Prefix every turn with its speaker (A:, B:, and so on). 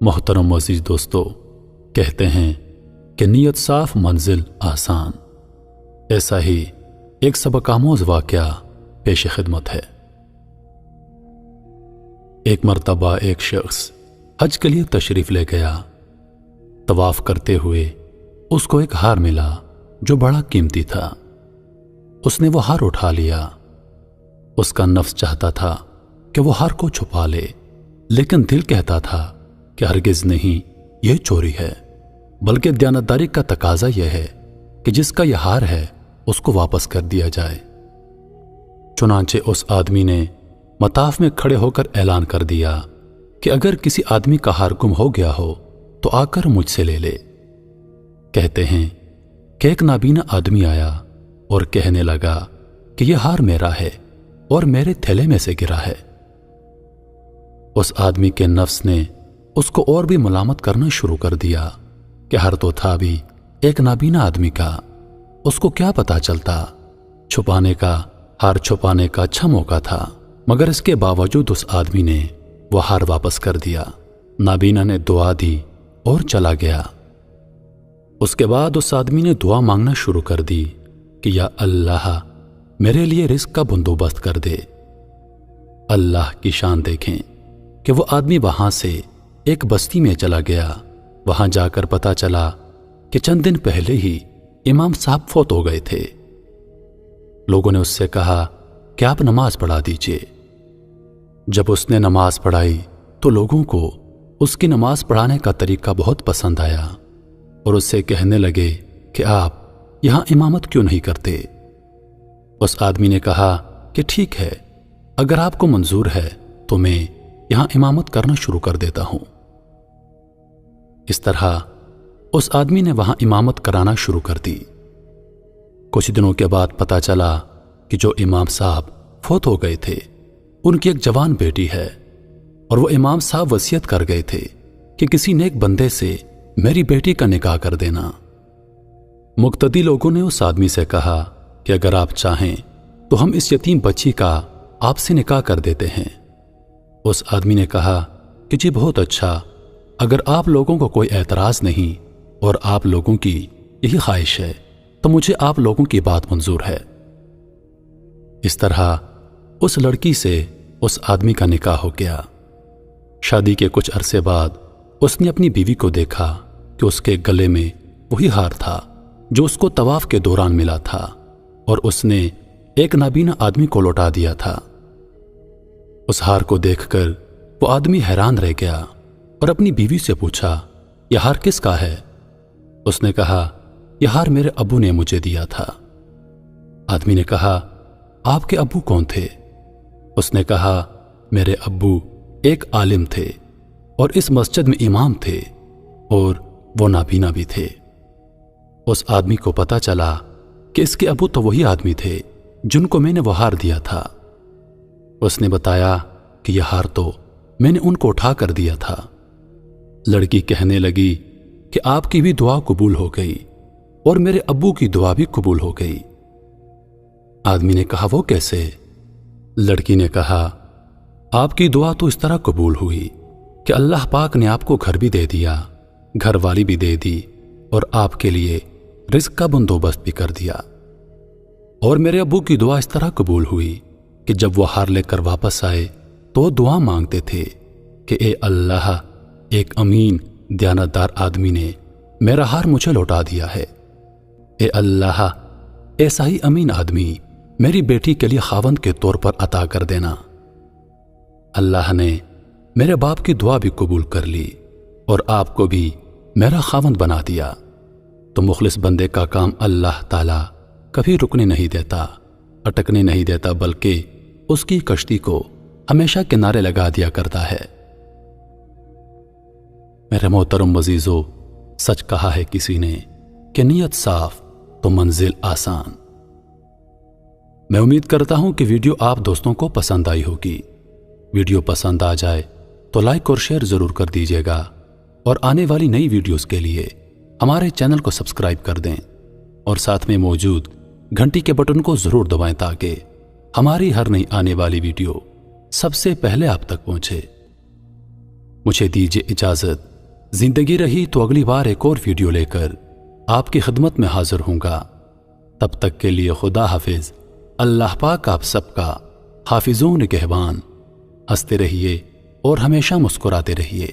A: محترم عزیز دوستو، کہتے ہیں کہ نیت صاف منزل آسان۔ ایسا ہی ایک سبق آموز واقعہ پیش خدمت ہے۔ ایک مرتبہ ایک شخص حج کے لیے تشریف لے گیا۔ طواف کرتے ہوئے اس کو ایک ہار ملا جو بڑا قیمتی تھا۔ اس نے وہ ہار اٹھا لیا۔ اس کا نفس چاہتا تھا کہ وہ ہار کو چھپا لے، لیکن دل کہتا تھا کہ ہرگز نہیں، یہ چوری ہے، بلکہ دیانتداری کا تقاضا یہ ہے کہ جس کا یہ ہار ہے اس کو واپس کر دیا جائے۔ چنانچہ اس آدمی نے مطاف میں کھڑے ہو کر اعلان کر دیا کہ اگر کسی آدمی کا ہار گم ہو گیا ہو تو آ کر مجھ سے لے لے۔ کہتے ہیں کہ ایک نابینا آدمی آیا اور کہنے لگا کہ یہ ہار میرا ہے اور میرے تھیلے میں سے گرا ہے۔ اس آدمی کے نفس نے اس کو اور بھی ملامت کرنا شروع کر دیا کہ ہار تو تھا بھی ایک نابینا آدمی کا، اس کو کیا پتا چلتا؟ ہار چھپانے کا اچھا موقع تھا، مگر اس کے باوجود اس آدمی نے وہ ہار واپس کر دیا۔ نابینا نے دعا دی اور چلا گیا۔ اس کے بعد اس آدمی نے دعا مانگنا شروع کر دی کہ یا اللہ، میرے لیے رزق کا بندوبست کر دے۔ اللہ کی شان دیکھیں کہ وہ آدمی وہاں سے ایک بستی میں چلا گیا۔ وہاں جا کر پتا چلا کہ چند دن پہلے ہی امام صاحب فوت ہو گئے تھے۔ لوگوں نے اس سے کہا کہ آپ نماز پڑھا دیجئے۔ جب اس نے نماز پڑھائی تو لوگوں کو اس کی نماز پڑھانے کا طریقہ بہت پسند آیا اور اس سے کہنے لگے کہ آپ یہاں امامت کیوں نہیں کرتے؟ اس آدمی نے کہا کہ ٹھیک ہے، اگر آپ کو منظور ہے تو میں یہاں امامت کرنا شروع کر دیتا ہوں۔ اس طرح اس آدمی نے وہاں امامت کرانا شروع کر دی۔ کچھ دنوں کے بعد پتا چلا کہ جو امام صاحب فوت ہو گئے تھے ان کی ایک جوان بیٹی ہے، اور وہ امام صاحب وصیت کر گئے تھے کہ کسی نیک بندے سے میری بیٹی کا نکاح کر دینا۔ مقتدی لوگوں نے اس آدمی سے کہا کہ اگر آپ چاہیں تو ہم اس یتیم بچی کا آپ سے نکاح کر دیتے ہیں۔ اس آدمی نے کہا کہ جی بہت اچھا، اگر آپ لوگوں کو کوئی اعتراض نہیں اور آپ لوگوں کی یہی خواہش ہے تو مجھے آپ لوگوں کی بات منظور ہے۔ اس طرح اس لڑکی سے اس آدمی کا نکاح ہو گیا۔ شادی کے کچھ عرصے بعد اس نے اپنی بیوی کو دیکھا کہ اس کے گلے میں وہی ہار تھا جو اس کو طواف کے دوران ملا تھا، اور اس نے ایک نابینا آدمی کو لوٹا دیا تھا۔ اس ہار کو دیکھ کر وہ آدمی حیران رہ گیا اور اپنی بیوی سے پوچھا یہ ہار کس کا ہے؟ اس نے کہا یہ ہار میرے ابو نے مجھے دیا تھا۔ آدمی نے کہا آپ کے ابو کون تھے؟ اس نے کہا میرے ابو ایک عالم تھے اور اس مسجد میں امام تھے، اور وہ نابینا بھی تھے۔ اس آدمی کو پتا چلا کہ اس کے ابو تو وہی آدمی تھے جن کو میں نے وہ ہار دیا تھا۔ اس نے بتایا کہ یہ ہار تو میں نے ان کو اٹھا کر دیا تھا۔ لڑکی کہنے لگی کہ آپ کی بھی دعا قبول ہو گئی اور میرے ابو کی دعا بھی قبول ہو گئی۔ آدمی نے کہا وہ کیسے؟ لڑکی نے کہا آپ کی دعا تو اس طرح قبول ہوئی کہ اللہ پاک نے آپ کو گھر بھی دے دیا، گھر والی بھی دے دی، اور آپ کے لیے رزق کا بندوبست بھی کر دیا۔ اور میرے ابو کی دعا اس طرح قبول ہوئی کہ جب وہ ہار لے کر واپس آئے تو وہ دعا مانگتے تھے کہ اے اللہ، ایک امین دیانتدار آدمی نے میرا ہار مجھے لوٹا دیا ہے۔ اے اللہ، ایسا ہی امین آدمی میری بیٹی کے لیے خاوند کے طور پر عطا کر دینا۔ اللہ نے میرے باپ کی دعا بھی قبول کر لی اور آپ کو بھی میرا خاوند بنا دیا۔ تو مخلص بندے کا کام اللہ تعالی کبھی رکنے نہیں دیتا، اٹکنے نہیں دیتا، بلکہ اس کی کشتی کو ہمیشہ کنارے لگا دیا کرتا ہے۔ میرے محترم عزیزو، سچ کہا ہے کسی نے کہ نیت صاف تو منزل آسان۔ میں امید کرتا ہوں کہ ویڈیو آپ دوستوں کو پسند آئی ہوگی۔ ویڈیو پسند آ جائے تو لائک اور شیئر ضرور کر دیجیے گا، اور آنے والی نئی ویڈیوز کے لیے ہمارے چینل کو سبسکرائب کر دیں اور ساتھ میں موجود گھنٹی کے بٹن کو ضرور دبائیں تاکہ ہماری ہر نئی آنے والی ویڈیو سب سے پہلے آپ تک پہنچے۔ مجھے دیجیے اجازت، زندگی رہی تو اگلی بار ایک اور ویڈیو لے کر آپ کی خدمت میں حاضر ہوں گا۔ تب تک کے لیے خدا حافظ۔ اللہ پاک آپ سب کا حافظ و نگہبان۔ ہنستے رہیے اور ہمیشہ مسکراتے رہیے۔